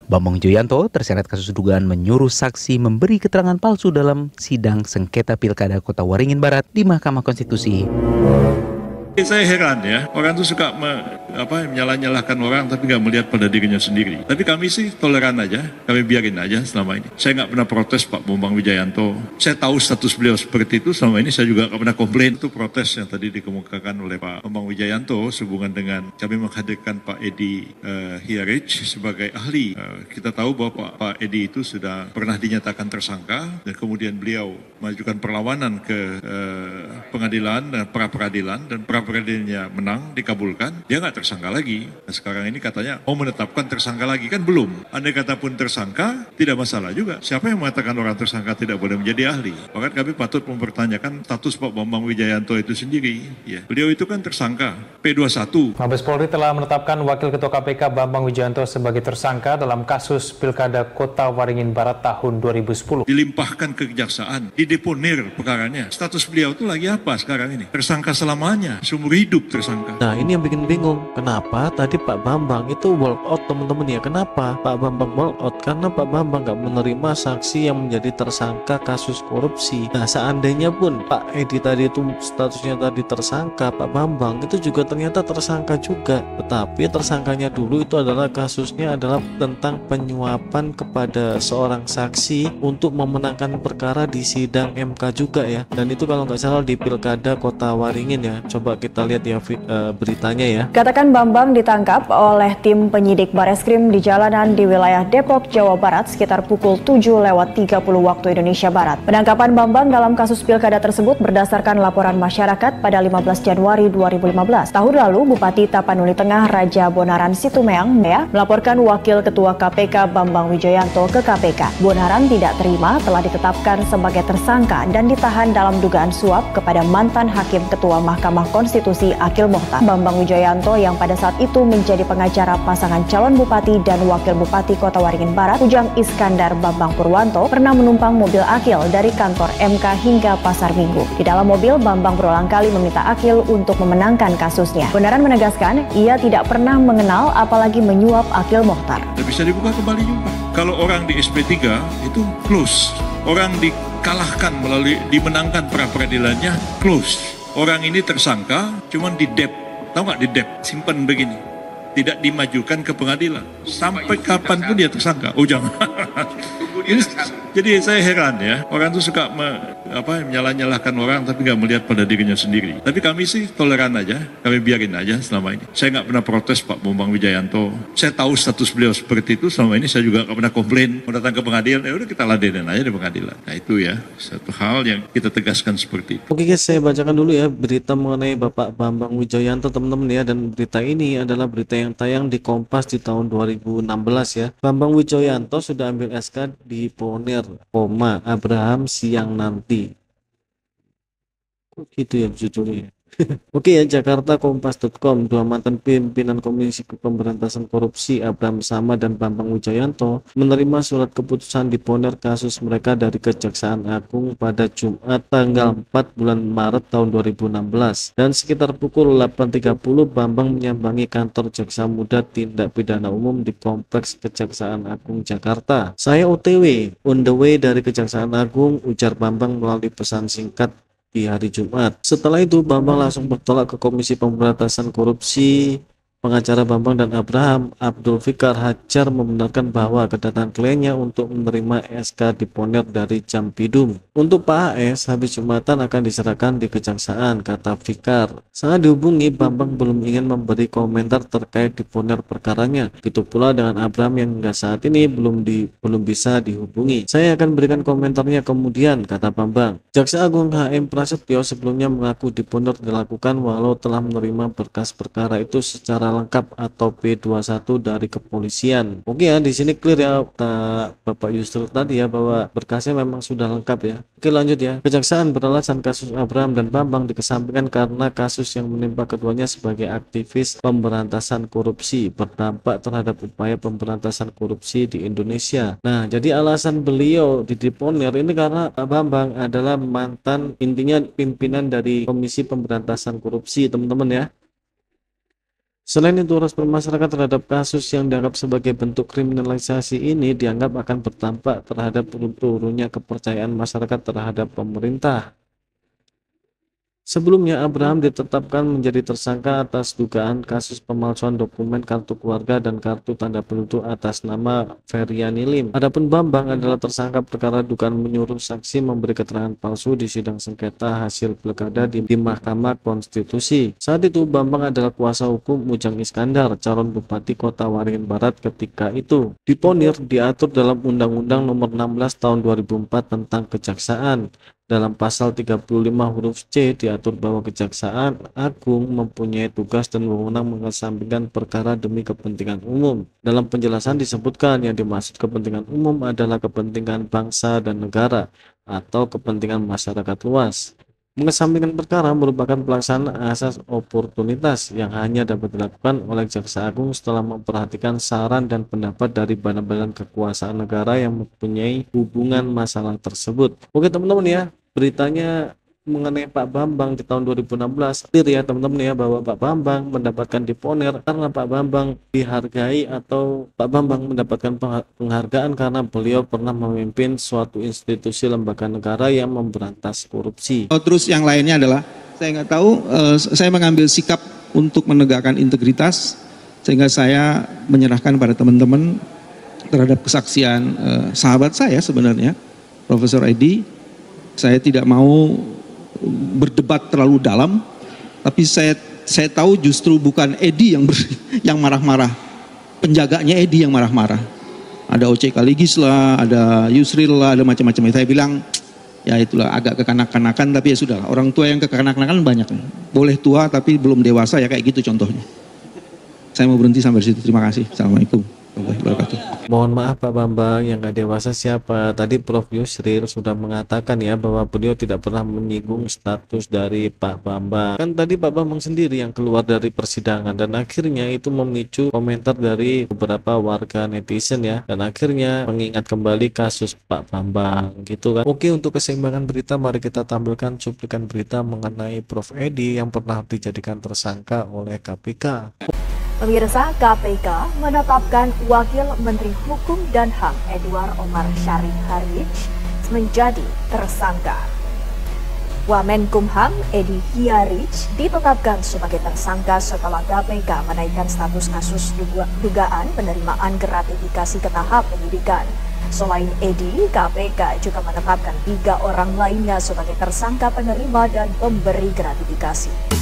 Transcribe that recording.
Bambang Wijoyanto terseret kasus dugaan menyuruh saksi memberi keterangan palsu dalam sidang sengketa Pilkada Kota Waringin Barat di Mahkamah Konstitusi. Saya heran ya, orang tuh suka menyalah-nyalahkan orang tapi nggak melihat pada dirinya sendiri. Tapi kami sih toleran aja, kami biarin aja selama ini. Saya nggak pernah protes Pak Bambang Wijoyanto. Saya tahu status beliau seperti itu, selama ini saya juga nggak pernah komplain. Itu protes yang tadi dikemukakan oleh Pak Bambang Wijoyanto sehubungan dengan kami menghadirkan Pak Edi Hiarij sebagai ahli. Kita tahu bahwa Pak Edi itu sudah pernah dinyatakan tersangka dan kemudian beliau mengajukan perlawanan ke pengadilan dan pra-peradilan dan pra-peradilannya menang, dikabulkan, dia nggak tersangka lagi. Nah, sekarang ini katanya mau menetapkan tersangka lagi, kan belum. Andai kata pun tersangka, tidak masalah juga. Siapa yang mengatakan orang tersangka tidak boleh menjadi ahli? Bahkan kami patut mempertanyakan status Pak Bambang Wijoyanto itu sendiri. Ya. Beliau itu kan tersangka P21. Mabes Polri telah menetapkan Wakil Ketua KPK Bambang Wijoyanto sebagai tersangka dalam kasus Pilkada Kota Waringin Barat tahun 2010. Dilimpahkan ke kejaksaan, dideponir perkaranya. Status beliau itu lagi apa sekarang ini? Tersangka selamanya, seumur hidup tersangka. Nah, ini yang bikin bingung. Kenapa tadi Pak Bambang itu walk out, teman-teman ya? Kenapa Pak Bambang walk out? Karena Pak Bambang nggak menerima saksi yang menjadi tersangka kasus korupsi. Nah, seandainya pun Pak Edi tadi itu statusnya tadi tersangka, Pak Bambang itu juga ternyata tersangka juga. Tetapi tersangkanya dulu itu adalah kasusnya adalah tentang penyuapan kepada seorang saksi untuk memenangkan perkara di sidang MK juga ya. Dan itu kalau nggak salah di Pilkada Kota Waringin ya. Coba kita lihat ya beritanya ya. Katakan Bambang ditangkap oleh tim penyidik Bareskrim di jalanan di wilayah Depok, Jawa Barat sekitar pukul 7:30 waktu Indonesia Barat. Penangkapan Bambang dalam kasus pilkada tersebut berdasarkan laporan masyarakat pada 15 Januari 2015. Tahun lalu, Bupati Tapanuli Tengah Raja Bonaran Situmeang melaporkan Wakil Ketua KPK Bambang Wijoyanto ke KPK. Bonaran tidak terima telah ditetapkan sebagai tersangka dan ditahan dalam dugaan suap kepada mantan Hakim Ketua Mahkamah Konstitusi Akil Mokhtar. Bambang Wijoyanto yang pada saat itu menjadi pengacara pasangan calon bupati dan wakil bupati Kota Waringin Barat, Ujang Iskandar Bambang Purwanto, pernah menumpang mobil Akil dari kantor MK hingga Pasar Minggu. Di dalam mobil, Bambang berulang kali meminta Akil untuk memenangkan kasusnya. Bonaran menegaskan ia tidak pernah mengenal apalagi menyuap Akil Mokhtar. Bisa dibuka kembali juga. Kalau orang di SP3 itu close. Orang dikalahkan melalui dimenangkan pra-peradilannya close. Orang ini tersangka, cuman di dep, tahu nggak di dep, simpan begini, tidak dimajukan ke pengadilan. Sampai kapanpun dia tersangka. Oh jangan. Jadi saya heran ya, orang tuh suka menyalah-nyalahkan orang tapi nggak melihat pada dirinya sendiri. Tapi kami sih toleran aja, kami biarin aja selama ini. Saya nggak pernah protes Pak Bambang Wijoyanto. Saya tahu status beliau seperti itu, selama ini saya juga nggak pernah komplain. Mau datang ke pengadilan, ya udah kita ladenin aja di pengadilan. Nah itu ya, satu hal yang kita tegaskan seperti itu. Oke guys, saya bacakan dulu ya berita mengenai Bapak Bambang Wijoyanto teman-teman ya. Dan berita ini adalah berita yang tayang di Kompas di tahun 2016 ya. Bambang Wijoyanto sudah ambil SK di Poner, Abraham siang nanti. Gitu ya judulnya. Oke ya, Jakarta Kompas.com. Dua mantan pimpinan Komisi Pemberantasan Korupsi Abraham Samad dan Bambang Wijoyanto menerima surat keputusan diponer kasus mereka dari Kejaksaan Agung pada Jumat tanggal 4 bulan Maret tahun 2016. Dan sekitar pukul 8.30 Bambang menyambangi kantor Jaksa Muda Tindak Pidana Umum di Kompleks Kejaksaan Agung Jakarta. Saya OTW, on the way dari Kejaksaan Agung, ujar Bambang melalui pesan singkat di hari Jumat. Setelah itu Bambang langsung bertolak ke Komisi Pemberantasan Korupsi. Pengacara Bambang dan Abraham, Abdul Fikar Hajar, membenarkan bahwa kedatangan kliennya untuk menerima SK diponer dari Jampidum. Untuk Pak AS, habis Jumatan akan diserahkan di Kejaksaan, kata Fikar. Saat dihubungi, Bambang belum ingin memberi komentar terkait diponer perkaranya. Begitu pula dengan Abraham yang hingga saat ini belum bisa dihubungi. Saya akan berikan komentarnya kemudian, kata Bambang. Jaksa Agung HM Prasetyo sebelumnya mengaku diponer dilakukan walau telah menerima berkas perkara itu secara lengkap atau P21 dari kepolisian. Oke ya, di sini clear ya Bapak Yusril tadi ya, bahwa berkasnya memang sudah lengkap ya. Oke, lanjut ya. Kejaksaan beralasan kasus Abraham dan Bambang dikesampingkan karena kasus yang menimpa keduanya sebagai aktivis pemberantasan korupsi berdampak terhadap upaya pemberantasan korupsi di Indonesia. Nah, jadi alasan beliau dideponer ini karena Pak Bambang adalah mantan, intinya pimpinan dari Komisi Pemberantasan Korupsi, teman-teman ya. Selain itu, respon masyarakat terhadap kasus yang dianggap sebagai bentuk kriminalisasi ini dianggap akan berdampak terhadap turunnya kepercayaan masyarakat terhadap pemerintah. Sebelumnya, Abraham ditetapkan menjadi tersangka atas dugaan kasus pemalsuan dokumen kartu keluarga dan kartu tanda penduduk atas nama Feryani Lim. Adapun Bambang adalah tersangka perkara dugaan menyuruh saksi memberi keterangan palsu di sidang sengketa hasil pilkada di Mahkamah Konstitusi. Saat itu, Bambang adalah kuasa hukum Ujang Iskandar, calon Bupati Kota Waringin Barat ketika itu. Diponir diatur dalam Undang-Undang Nomor 16 Tahun 2004 tentang Kejaksaan. Dalam pasal 35 huruf C diatur bahwa Kejaksaan Agung mempunyai tugas dan wewenang mengesampingkan perkara demi kepentingan umum. Dalam penjelasan disebutkan yang dimaksud kepentingan umum adalah kepentingan bangsa dan negara atau kepentingan masyarakat luas. Mengesampingkan perkara merupakan pelaksanaan asas oportunitas yang hanya dapat dilakukan oleh Jaksa Agung setelah memperhatikan saran dan pendapat dari badan-badan kekuasaan negara yang mempunyai hubungan masalah tersebut. Oke teman-teman ya, beritanya mengenai Pak Bambang di tahun 2016 clear ya teman-teman ya, bahwa Pak Bambang mendapatkan diponer karena Pak Bambang dihargai atau Pak Bambang mendapatkan penghargaan karena beliau pernah memimpin suatu institusi lembaga negara yang memberantas korupsi. Terus yang lainnya adalah saya nggak tahu, saya mengambil sikap untuk menegakkan integritas sehingga saya menyerahkan pada teman-teman terhadap kesaksian sahabat saya sebenarnya Profesor Edi. Saya tidak mau berdebat terlalu dalam, tapi saya tahu justru bukan Edi yang marah-marah, penjaganya Edi yang marah-marah. Ada OC Kaligis lah, ada Yusril lah, ada macam-macam. Saya bilang ya itulah agak kekanak-kanakan, tapi ya sudah, orang tua yang kekanak-kanakan banyak. Boleh tua tapi belum dewasa ya kayak gitu contohnya. Saya mau berhenti sampai di situ. Terima kasih. Assalamualaikum warahmatullahi wabarakatuh. Mohon maaf Pak Bambang, yang gak dewasa siapa? Tadi Prof Yusril sudah mengatakan ya bahwa beliau tidak pernah menyinggung status dari Pak Bambang. Kan tadi Pak Bambang sendiri yang keluar dari persidangan dan akhirnya itu memicu komentar dari beberapa warga netizen ya, dan akhirnya mengingat kembali kasus Pak Bambang gitu kan. Oke, untuk keseimbangan berita mari kita tampilkan cuplikan berita mengenai Prof Edi yang pernah dijadikan tersangka oleh KPK. Pemirsa, KPK menetapkan Wakil Menteri Hukum dan HAM Edward Omar Syarif Harij menjadi tersangka. Wamenkumham Edi Hiarij ditetapkan sebagai tersangka setelah KPK menaikkan status kasus dugaan penerimaan gratifikasi ke tahap penyidikan. Selain Edi, KPK juga menetapkan 3 orang lainnya sebagai tersangka penerima dan pemberi gratifikasi.